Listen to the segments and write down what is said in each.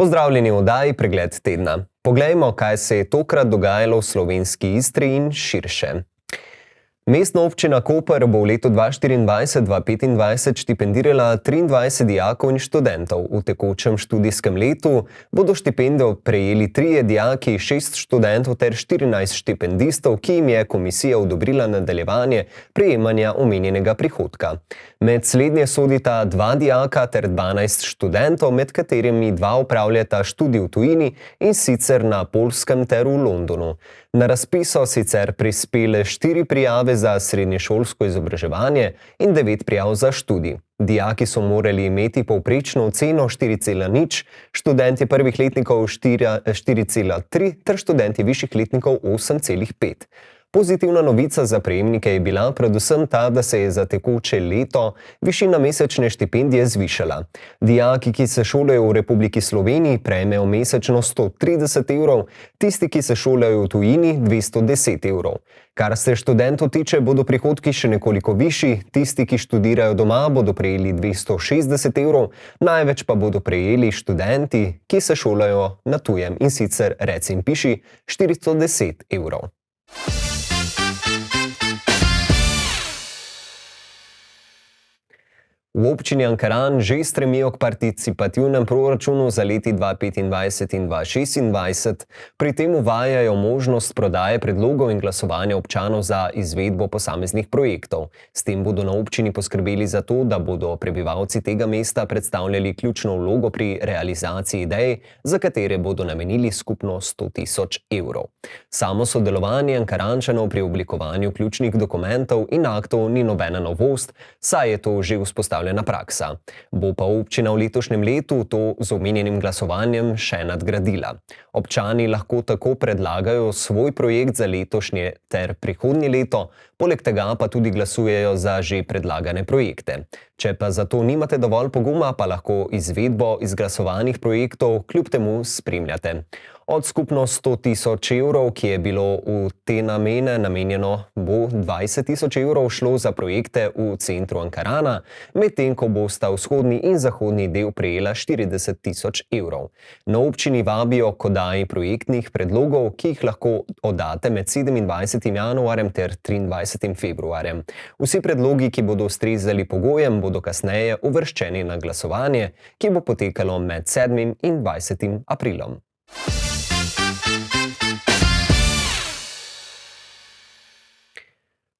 Pozdravljeni v oddaji Pregled tedna. Poglejmo, kaj se je tokrat dogajalo v slovenski Istri in širše. Mestna občina Koper bo v letu 2024-2025 štipendirala 23 dijakov in študentov. V tekočem študijskem letu bodo štipendijo prejeli 3 dijaki, 6 študentov ter 14 štipendistov, ki jim je komisija odobrila nadaljevanje prejemanja omenjenega prihodka. Med slednje sodita 2 dijaka ter 12 študentov, med katerimi 2 opravljata študij v tujini in sicer na Poljskem ter v Londonu. Na razpis so sicer prispele 4 prijave za srednješolsko izobraževanje in 9 prijav za študij. Dijaki so morali imeti povprečno oceno 4,0, študenti prvih letnikov 4,3 ter študenti višjih letnikov 8,5. Pozitivna novica za prejemnike je bila predvsem ta, da se je za tekoče leto višina mesečne štipendije zvišala. Dijaki, ki se šolajo v Republiki Sloveniji, prejmejo mesečno 130 evrov, tisti, ki se šolajo v tujini, 210 evrov. Kar se študentov tiče, bodo prihodki še nekoliko višji, tisti, ki študirajo doma, bodo prejeli 260 evrov, največ pa bodo prejeli študenti, ki se šolajo na tujem, in sicer reci in piši 410 evrov. V občini Ankaran že stremijo k participativnem proračunu za leti 2025 in 2026. Pri tem uvajajo možnost prodaje predlogov in glasovanja občanov za izvedbo posameznih projektov. S tem bodo na občini poskrbeli za to, da bodo prebivalci tega mesta predstavljali ključno vlogo pri realizaciji idej, za katere bodo namenili skupno 100 000 evrov. Samo sodelovanje Ankarančanov pri oblikovanju ključnih dokumentov in aktov ni nobena novost, saj je to že vzpostavljena praksa. Bo pa občina v letošnjem letu to z omenjenim glasovanjem še nadgradila. Občani lahko tako predlagajo svoj projekt za letošnje ter prihodnje leto, poleg tega pa tudi glasujejo za že predlagane projekte. Če pa za to nimate dovolj poguma, pa lahko izvedbo izglasovanih projektov kljub temu spremljate. Od skupno 100 000 evrov, ki je bilo v te namene namenjeno, bo 20 000 evrov šlo za projekte v centru Ankarana, medtem ko bosta vzhodni in zahodni del prejela 40 000 evrov. Na občini vabijo k oddaji projektnih predlogov, ki jih lahko oddate med 27. januarjem ter 23. februarjem. Vsi predlogi, ki bodo ustrezali pogojem, bodo kasneje uvrščeni na glasovanje, ki bo potekalo med 7. in 20. aprilom.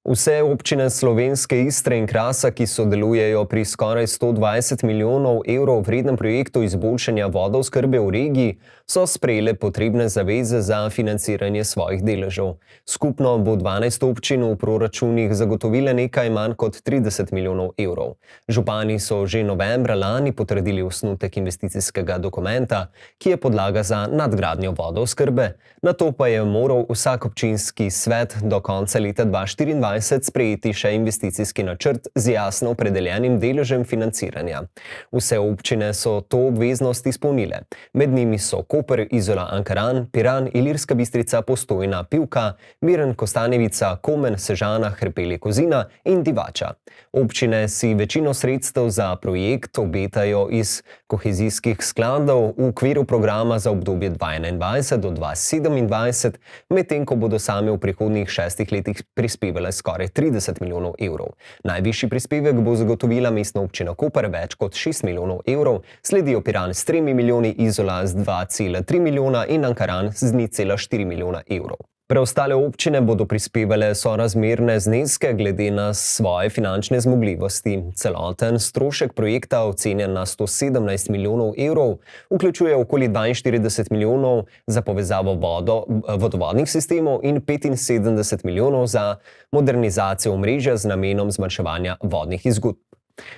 Vse občine slovenske Istre in Krasa, ki sodelujejo pri skoraj 120 milijonov evrov vrednem projektu izboljšanja vodooskrbe v regiji, so sprejele potrebne zaveze za financiranje svojih deležev. Skupno bo 12 občin v proračunih zagotovile nekaj manj kot 30 milijonov evrov. Župani so že novembra lani potrdili osnutek investicijskega dokumenta, ki je podlaga za nadgradnjo vodooskrbe. Nato pa je moral vsak občinski svet do konca leta 2024 sprejeti še investicijski načrt z jasno opredeljenim deležem financiranja. Vse občine so to obveznost izpolnile. Med njimi so Koper, Izola, Ankaran, Piran, Ilirska Bistrica, Postojna, Pivka, Miren, Kostanjevica, Komen, Sežana, Hrpelje, Kozina in Divača. Občine si večino sredstev za projekt obetajo iz kohezijskih skladov v okviru programa za obdobje 2021 do 2027, medtem ko bodo same v prihodnjih 6 letih prispevale skoraj 30 milijonov evrov. Najvišji prispevek bo zagotovila mestna občina Koper več kot 6 milijonov evrov, sledijo Piran s 3 milijoni, Izola z 2,3 milijona in Ankaran z 0,4 milijona evrov. Preostale občine bodo prispevale sorazmerne zneske glede na svoje finančne zmogljivosti. Celoten strošek projekta, ocenjen na 117 milijonov evrov, vključuje okoli 42 milijonov za povezavo vodovodnih sistemov in 75 milijonov za modernizacijo omrežja z namenom zmanjševanja vodnih izgub.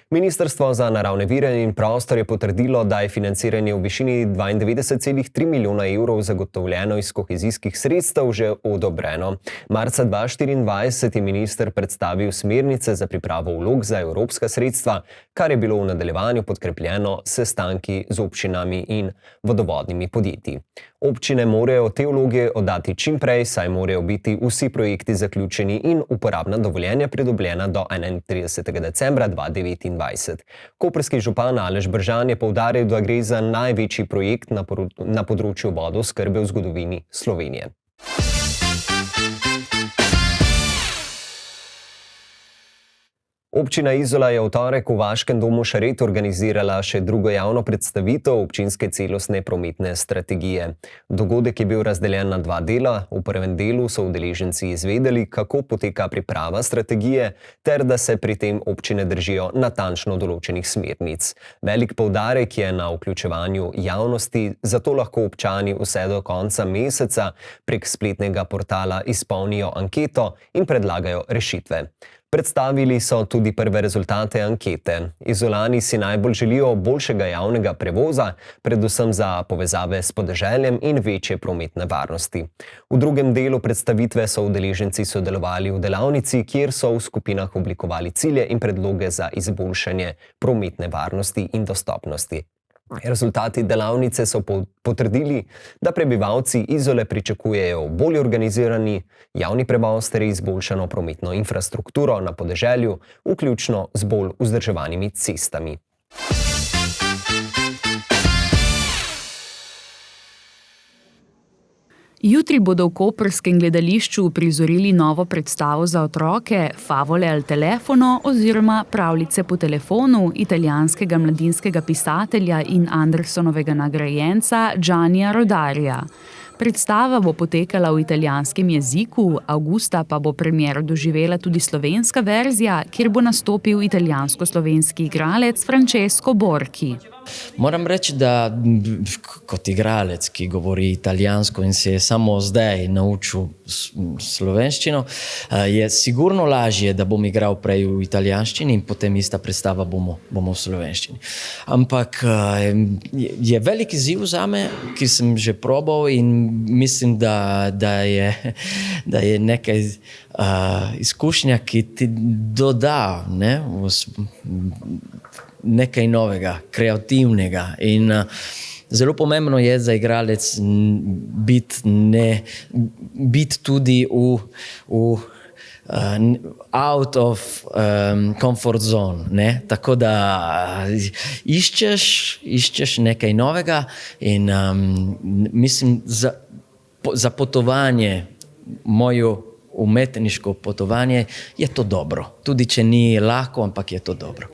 Ministrstvo za naravne vire in prostor je potrdilo, da je financiranje v višini 92,3 milijona evrov zagotovljeno iz kohezijskih sredstev že odobreno. Marca 2024 je minister predstavil smernice za pripravo vlog za evropska sredstva, kar je bilo v nadaljevanju podkrepljeno s sestanki z občinami in vodovodnimi podjetji. Občine morajo te vloge oddati čim prej, saj morajo biti vsi projekti zaključeni in uporabna dovoljenja pridobljena do 31. decembra 2029. 2029. Koprski župan Aleš Bržan je poudaril, da gre za največji projekt na področju vodooskrbe v zgodovini Slovenije. Občina Izola je v torek v Vaškem domu Šaret organizirala še drugo javno predstavitev občinske celostne prometne strategije. Dogodek je bil razdeljen na 2 dela. V prvem delu so udeleženci izvedeli, kako poteka priprava strategije, ter da se pri tem občine držijo natančno določenih smernic. Velik poudarek je na vključevanju javnosti, zato lahko občani vse do konca meseca prek spletnega portala izpolnijo anketo in predlagajo rešitve. Predstavili so tudi prve rezultate ankete. Izolani si najbolj želijo boljšega javnega prevoza, predvsem za povezave s podeželjem in večje prometne varnosti. V drugem delu predstavitve so udeleženci sodelovali v delavnici, kjer so v skupinah oblikovali cilje in predloge za izboljšanje prometne varnosti in dostopnosti. Rezultati delavnice so potrdili, da prebivalci Izole pričakujejo bolje organizirani javni prevoz ter izboljšano prometno infrastrukturo na podeželju, vključno z bolj vzdrževanimi cestami. Jutri bodo v koprskem gledališču uprizorili novo predstavo za otroke Favole al telefono oziroma Pravljice po telefonu italijanskega mladinskega pisatelja in Andersonovega nagrajenca Giannia Rodarija. Predstava bo potekala v italijanskem jeziku, avgusta pa bo premiero doživela tudi slovenska verzija, kjer bo nastopil italijansko-slovenski igralec Francesco Borchi. Moram reči, da kot igralec, ki govori italijansko in se je samo zdaj naučil slovenščino, je sigurno lažje, da bom igral prej v italijanščini in potem ista predstava bomo v slovenščini. Ampak je velik izziv zame, ki sem že probal in mislim, da je nekaj izkušnja, ki ti doda nekaj novega, kreativnega in zelo pomembno je za igralec biti tudi out of comfort zone, ne? Tako da iščeš nekaj novega in mislim za potovanje, moje umetniško potovanje je to dobro. Tudi če ni lahko, ampak je to dobro.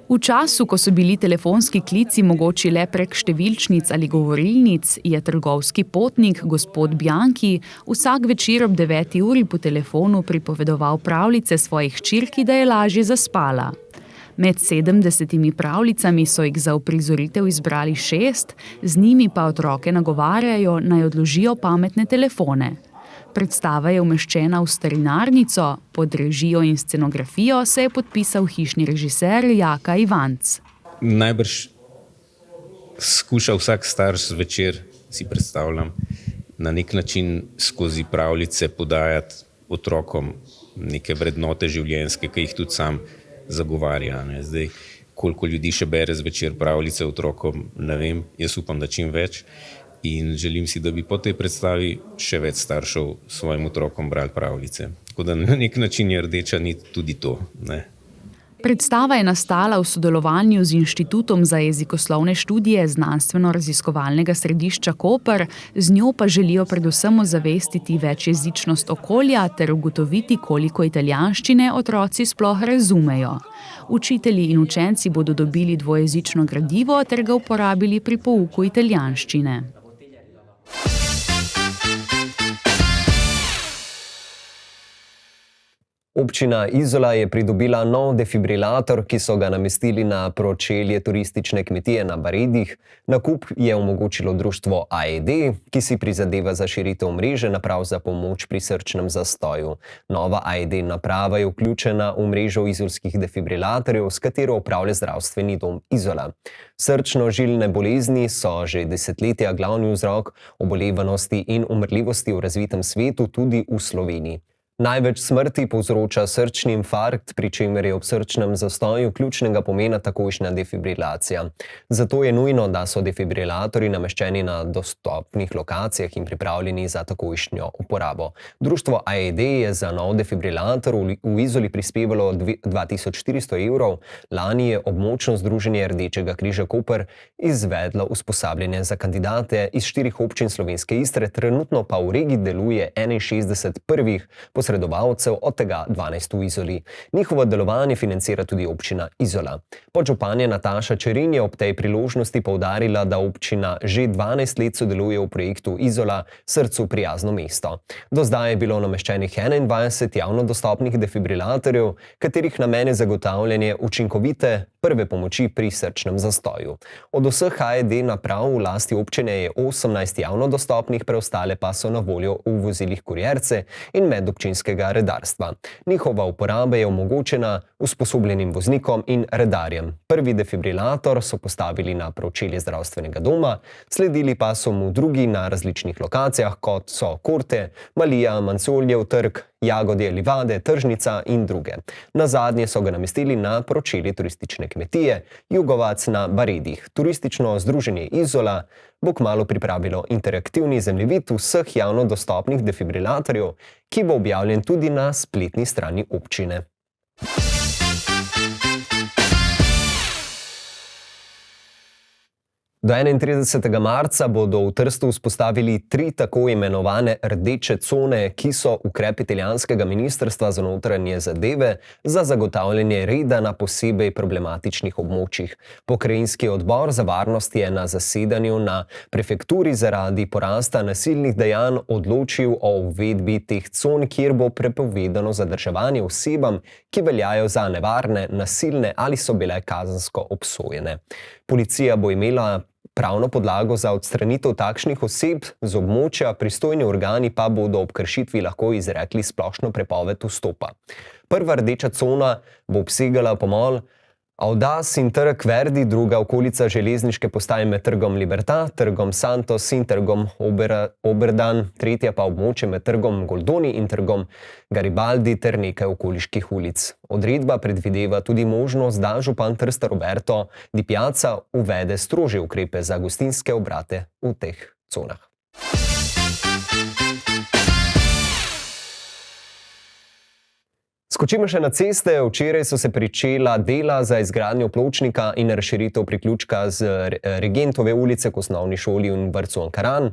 V času, ko so bili telefonski klici mogoči le prek številčnic ali govorilnic, je trgovski potnik, gospod Bianchi, vsak večer ob 9. uri po telefonu pripovedoval pravljice svojih hčerki, da je lažje zaspala. Med 70 pravljicami so jih za uprizoritev izbrali 6, z njimi pa otroke nagovarjajo, naj odložijo pametne telefone. Predstava je umeščena v starinarnico, pod režijo in scenografijo se je podpisal hišni režiser Jaka Ivanc. Najbrž skuša vsak starš zvečer, si predstavljam, na nek način skozi pravljice podajati otrokom neke vrednote življenjske, ki jih tudi sam zagovarja. Ne. Zdaj, koliko ljudi še bere zvečer pravljice otrokom, ne vem, jaz upam, da čim več. In želim si, da bi po tej predstavi še več staršev svojim otrokom brali pravljice. Tako da na nek način je rdeča nit tudi to. Ne? Predstava je nastala v sodelovanju z Inštitutom za jezikoslovne študije Znanstveno-raziskovalnega središča Koper, z njo pa želijo predvsem ozavestiti večjezičnost okolja ter ugotoviti, koliko italijanščine otroci sploh razumejo. Učitelji in učenci bodo dobili dvojezično gradivo ter ga uporabili pri pouku italijanščine. Občina Izola je pridobila nov defibrilator, ki so ga namestili na pročelje turistične kmetije na Baredih. Nakup je omogočilo društvo AED, ki si prizadeva za širitev mreže naprav za pomoč pri srčnem zastoju. Nova AED naprava je vključena v mrežo izolskih defibrilatorjev, s katero upravlja zdravstveni dom Izola. Srčno-žilne bolezni so že desetletja glavni vzrok obolevanosti in umrljivosti v razvitem svetu, tudi v Sloveniji. Največ smrti povzroča srčni infarkt, pri čemer je ob srčnem zastoju ključnega pomena takojšnja defibrilacija. Zato je nujno, da so defibrilatorji nameščeni na dostopnih lokacijah in pripravljeni za takojšnjo uporabo. Društvo AED je za nov defibrilator v Izoli prispevalo 2400 evrov. Lani je območno združenje Rdečega križa Koper izvedlo usposabljanje za kandidate iz 4 občin slovenske Istre, trenutno pa v regiji deluje 61 prvih posredovalcev, od tega 12 v Izoli. Njihovo delovanje financira tudi občina Izola. Podžupanja Nataša Čerin je ob tej priložnosti poudarila, da občina že 12 let sodeluje v projektu Izola, srcu prijazno mesto. Do zdaj je bilo nameščenih 21 javno dostopnih defibrilatorjev, katerih namen je zagotavljanje učinkovite prve pomoči pri srčnem zastoju. Od vseh AED naprav v lasti občine je 18 javno dostopnih, preostale pa so na voljo v vozilih kurierce in medobčinskega redarstva. Njihova uporaba je omogočena usposobljenim voznikom in redarjem. Prvi defibrilator so postavili na pročelje zdravstvenega doma, sledili pa so mu drugi na različnih lokacijah, kot so Korte, Malija, Mancoljev trg, Jagodje, Livade, Tržnica in druge. Nazadnje so ga namestili na pročelje turistične kmetije Jugovac na Baredih. Turistično združenje Izola bo kmalu pripravilo interaktivni zemljevid vseh javno dostopnih defibrilatorjev, ki bo objavljen tudi na spletni strani občine. Do 31. marca bodo v Trstu vzpostavili 3 tako imenovane rdeče cone, ki so ukrep italijanskega ministrstva za notranje zadeve za zagotavljanje reda na posebej problematičnih območjih. Pokrajinski odbor za varnost je na zasedanju na prefekturi zaradi porasta nasilnih dejanj odločil o uvedbi teh con, kjer bo prepovedano zadrževanje osebam, ki veljajo za nevarne, nasilne ali so bile kazensko obsojene. Policija bo imela pravno podlago za odstranitev takšnih oseb z območja, pristojni organi pa bodo ob kršitvi lahko izrekli splošno prepoved vstopa. Prva rdeča cona bo obsegala pomol Audas in trg Verdi, druga okolica železniške postaje med trgom Libertad, trgom Santos in trgom Oberdan, tretja pa območje med trgom Goldoni in trgom Garibaldi ter nekaj okoliških ulic. Odredba predvideva tudi možnost, da župan Trsta Roberto Di Piazza uvede strožje ukrepe za gostinske obrate v teh conah. Skočimo še na ceste. Včeraj so se pričela dela za izgradnjo pločnika in razširitev priključka z Regentove ulice k osnovni šoli in vrtcu Ankaran.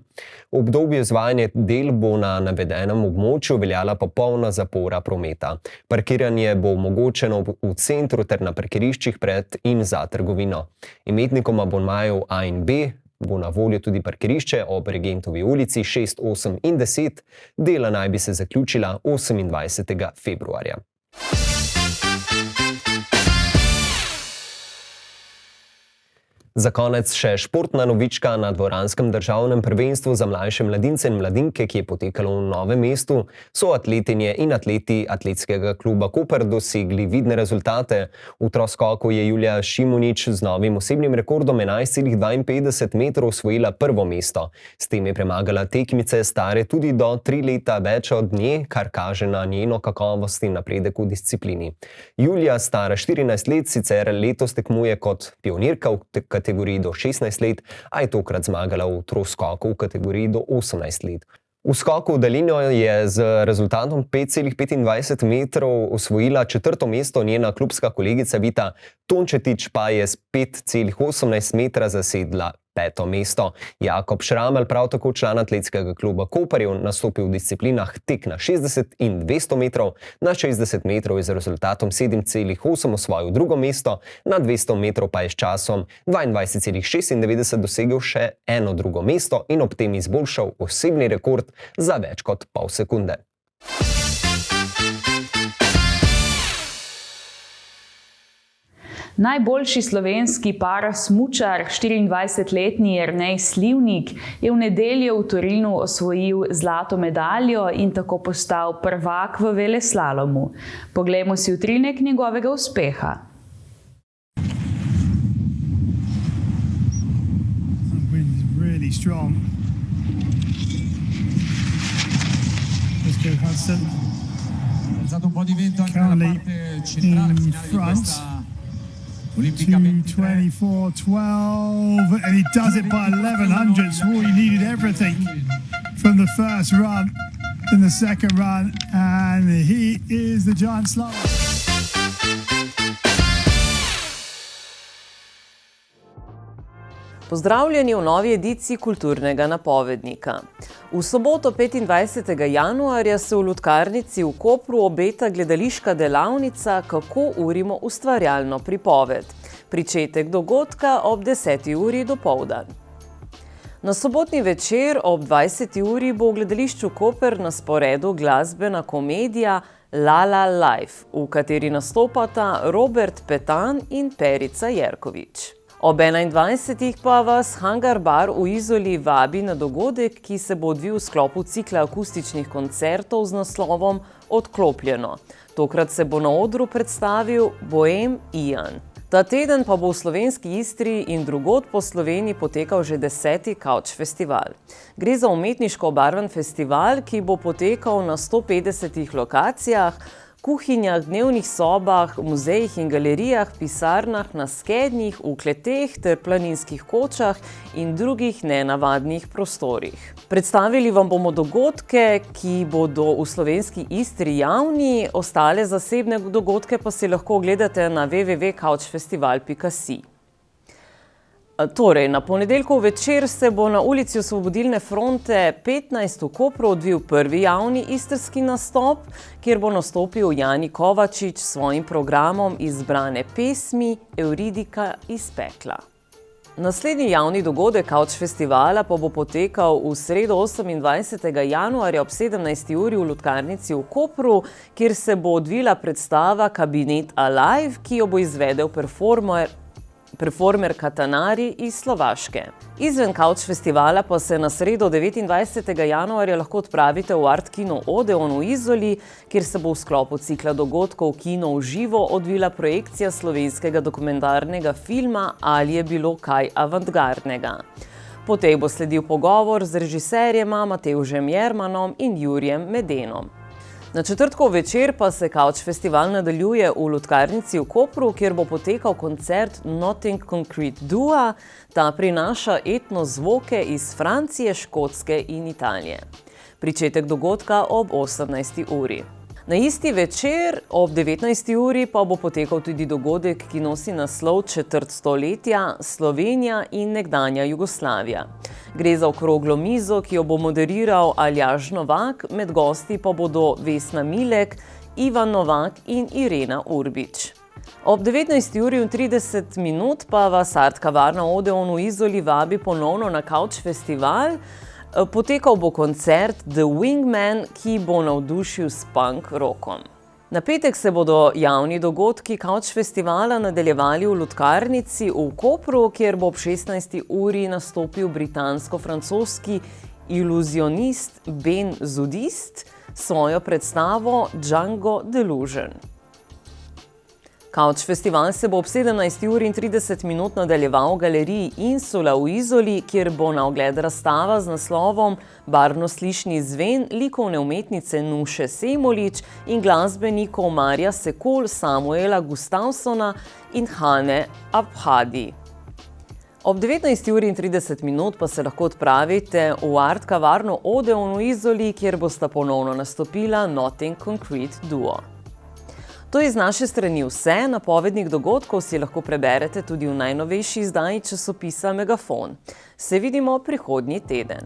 V obdobju izvajanja del bo na navedenem območju veljala popolna zapora prometa. Parkiranje bo omogočeno v centru ter na parkiriščih pred in za trgovino. Imetnikom abonmajev A in B bo na voljo tudi parkirišče ob Regentovi ulici 6, 8 in 10. Dela naj bi se zaključila 28. februarja. Za konec še športna novička. Na dvoranskem državnem prvenstvu za mlajše mladince in mladinke, ki je potekalo v Novem mestu, so atletinje in atleti atletskega kluba Koper dosegli vidne rezultate. V troskoku je Julija Šimunič z novim osebnim rekordom 11,52 metrov osvojila prvo mesto. S tem je premagala tekmice stare tudi do 3 leta več od nje, kar kaže na njeno kakovost in napredek v disciplini. Julija, stara 14 let, sicer letos tekmuje kot pionirka v kategoriji do 16 let, a je tokrat zmagala v troskoku v kategoriji do 18 let. V skoku v daljino je z rezultatom 5,25 metrov osvojila 4. mesto, njena klubska kolegica Vita Tončetič pa je s 5,18 metra zasedla 5. mesto. Jakob Šramelj, prav tako član atletskega kluba Koper, je nastopil v disciplinah tek na 60 in 200 metrov. Na 60 metrov je z rezultatom 7,8 osvojil 2. mesto, na 200 metrov pa je s časom 22,96 dosegel še 1. drugo mesto in ob tem izboljšal osebni rekord za več kot pol sekunde. Najboljši slovenski parasmučar, 24-letni Jernej Slivnik, je v nedeljo v Torinu osvojil zlato medaljo in tako postal prvak v veleslalomu. Poglejmo si utrinek njegovega uspeha. Really strong. Let's go, Hudson. stato un po' di vento anche nella Currently parte centrale in finale di front questa Olimpica 23. 2:24.12, and he does it by 1100s. Well, he needed everything from the first run in the second run, and he is the giant slalom. Pozdravljeni v novi ediciji Kulturnega napovednika. V soboto 25. januarja se v Lutkarnici v Kopru obeta gledališka delavnica Kako urimo ustvarjalno pripoved. Pričetek dogodka ob 10. uri dopoldan. Na sobotni večer ob 20. uri bo v gledališču Koper na sporedu glasbena komedija La La Life, v kateri nastopata Robert Petan in Perica Jerković. Ob 21. pa vas Hangar Bar v Izoli vabi na dogodek, ki se bo odvil v sklopu cikla akustičnih koncertov z naslovom Odklopljeno. Tokrat se bo na odru predstavil Bohem Ian. Ta teden pa bo v slovenski Istri in drugod po Sloveniji potekal že 10. Couch festival. Gre za umetniško obarvan festival, ki bo potekal na 150 lokacijah, kuhinjah, dnevnih sobah, muzejih in galerijah, pisarnah, na skednjih, v kleteh ter planinskih kočah in drugih nenavadnih prostorih. Predstavili vam bomo dogodke, ki bodo v slovenski Istri javni, ostale zasebne dogodke pa si lahko ogledate na www.couchfestival.si. Torej, na ponedeljkov večer se bo na ulici Osvobodilne fronte 15 v Kopru odvil prvi javni istrski nastop, kjer bo nastopil Jani Kovačič s svojim programom izbrane pesmi Euridika iz pekla. Naslednji javni dogodek Couch festivala pa bo potekal v sredo 28. januarja ob 17. uri v Lutkarnici v Kopru, kjer se bo odvila predstava Kabinet Alive, ki jo bo izvedel performer Katanari iz Slovaške. Izven Couch festivala pa se na sredo 29. januarja lahko odpravite v Art Kino Odeon v Izoli, kjer se bo v sklopu cikla dogodkov Kino v živo odvila projekcija slovenskega dokumentarnega filma Ali je bilo kaj avantgardnega. Po tej bo sledil pogovor z režiserjema Matevžem Jermanom in Jurijem Medenom. Na četrtkov večer pa se Couch festival nadaljuje v Lutkarnici v Kopru, kjer bo potekal koncert Nothing Concrete Duo. Ta prinaša etno zvoke iz Francije, Škotske in Italije. Pričetek dogodka ob 18. uri. Na isti večer ob 19. uri pa bo potekal tudi dogodek, ki nosi naslov Četrt stoletja Slovenija in nekdanja Jugoslavija. Gre za okroglo mizo, ki jo bo moderiral Aljaž Novak, med gosti pa bodo Vesna Milek, Ivan Novak in Irena Urbič. Ob 19:30 pa vas Art kavarna Odeon v Izoli vabi ponovno na Couch festival. Potekal bo koncert The Wingman, ki bo navdušil s punk rockom. Na petek se bodo javni dogodki Couch festivala nadaljevali v Lutkarnici v Kopru, kjer bo ob 16. uri nastopil britansko-francoski iluzionist Ben Zudist s svojo predstavo Django Delusion. Couch festival se bo ob 17:30 nadaljeval v galeriji Insula v Izoli, kjer bo na ogled razstava z naslovom Barvno-slišni zven likovne umetnice Nuše Semolič in glasbenikov Marja Sekol, Samuela Gustavsona in Hane Abhadi. Ob 19:30 pa se lahko odpravite v Art kavarno Odeon v Izoli, kjer bosta ponovno nastopila Nothing Concrete Duo. To je z naše strani vse, napovednik dogodkov si lahko preberete tudi v najnovejši izdaji časopisa Megafon. Se vidimo prihodnji teden.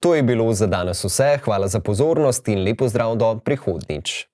To je bilo za danes vse, hvala za pozornost in lep pozdrav do prihodnjič.